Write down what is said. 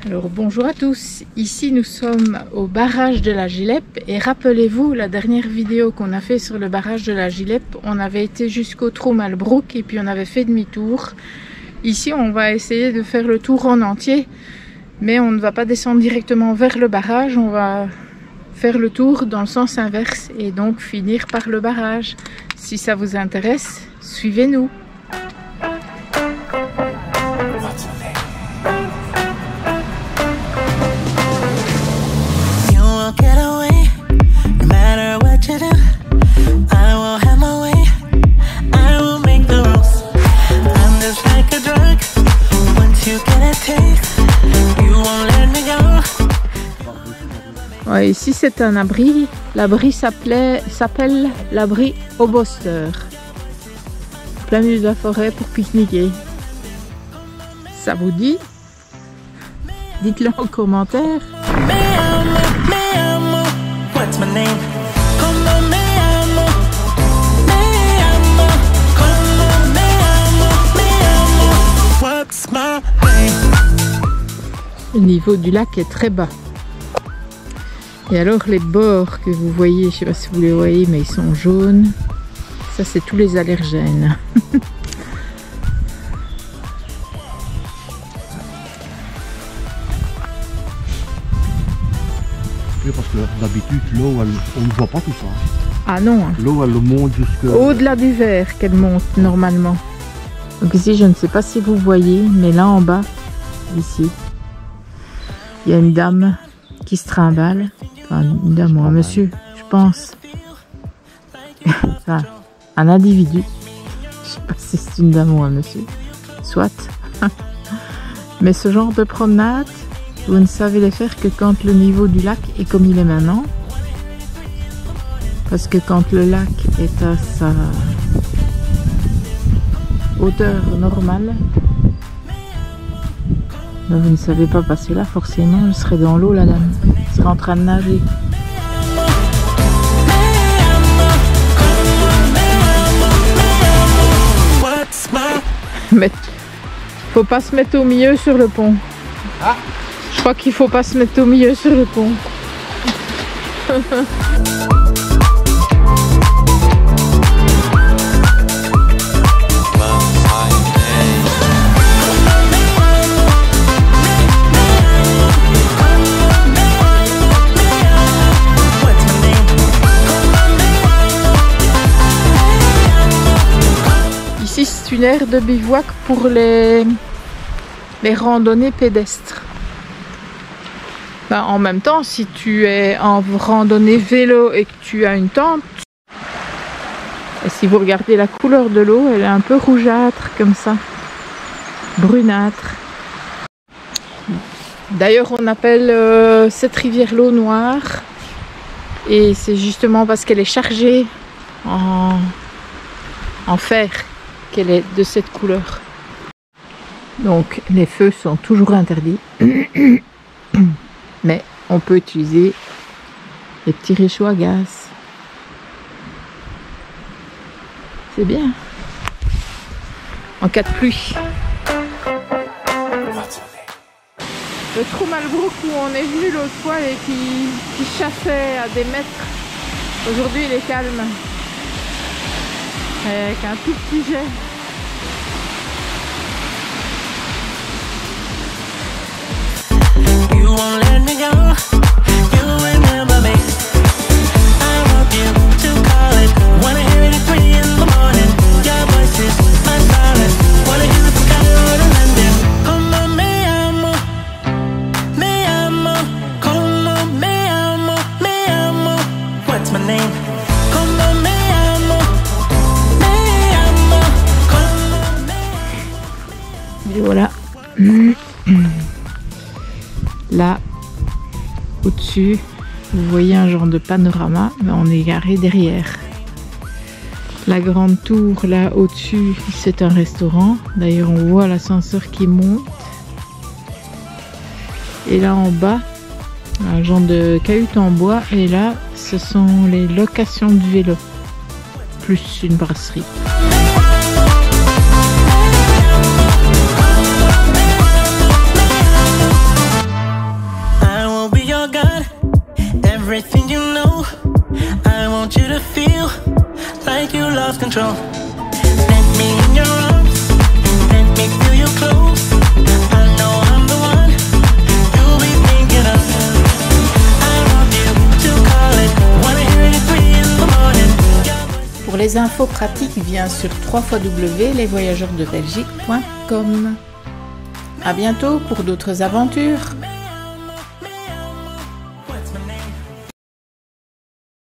Alors bonjour à tous, ici nous sommes au barrage de la Gilep et rappelez-vous la dernière vidéo qu'on a fait sur le barrage de la Gilep, on avait été jusqu'au trou Malbrook et puis on avait fait demi-tour. Ici on va essayer de faire le tour en entier, mais on ne va pas descendre directement vers le barrage, on va faire le tour dans le sens inverse et donc finir par le barrage. Si ça vous intéresse, suivez-nous. Ouais, ici c'est un abri, l'abri s'appelle l'abri Auboster, plein milieu de la forêt pour pique-niquer. Ça vous dit? Dites-le en commentaire. Le niveau du lac est très bas. Et alors les bords que vous voyez, je ne sais pas si vous les voyez, mais ils sont jaunes. Ça c'est tous les allergènes. Parce que d'habitude l'eau, on ne voit pas tout ça. Ah non. L'eau elle monte jusque... au-delà du verre qu'elle monte normalement. Donc ici je ne sais pas si vous voyez, mais là en bas, ici, il y a une dame qui se trimballe. Enfin, une dame ou un monsieur, je pense. Enfin, un individu. Je sais pas si c'est une dame ou un monsieur. Soit. Mais ce genre de promenade, vous ne savez les faire que quand le niveau du lac est comme il est maintenant. Parce que quand le lac est à sa hauteur normale, ben vous ne savez pas passer là, forcément, je serais dans l'eau, la dame. Je serais en train de nager. Mais faut pas se mettre au milieu sur le pont. Ah. Je crois qu'il faut pas se mettre au milieu sur le pont. Ici c'est une aire de bivouac pour les randonnées pédestres. Ben, en même temps, si tu es en randonnée vélo et que tu as une tente, et si vous regardez la couleur de l'eau, elle est un peu rougeâtre comme ça, brunâtre. D'ailleurs, on appelle cette rivière l'eau noire, et c'est justement parce qu'elle est chargée en fer qu'elle est de cette couleur. Donc, les feux sont toujours interdits. Mais on peut utiliser les petits réchauds à gaz. C'est bien. En cas de pluie. Le trou Malbrook où on est venu l'autre fois et qui chassait à des mètres. Aujourd'hui il est calme. Avec un tout petit jet. You won't let me go, you remember me. I want you to call it, wanna hear it at 3 in the morning. Your voice is my silence, wanna hear it from Cairo to London. Como me amo, como me amo. What's my name? Como me amo, como me. Et voilà. Là, au-dessus, vous voyez un genre de panorama, mais on est garé derrière. La grande tour, là, au-dessus, c'est un restaurant. D'ailleurs, on voit l'ascenseur qui monte. Et là, en bas, un genre de cahute en bois. Et là, ce sont les locations de vélo, plus une brasserie. everything you know. I want you to feel like you lost control. Let me in your arms, let me feel you close. I know I'm the one you'll be thinking of. I want you to call it, wanna hear it at 3 in the morning. Pour les infos pratiques, viens sur www.lesvoyageurdebelgique.com. À bientôt pour d'autres aventures.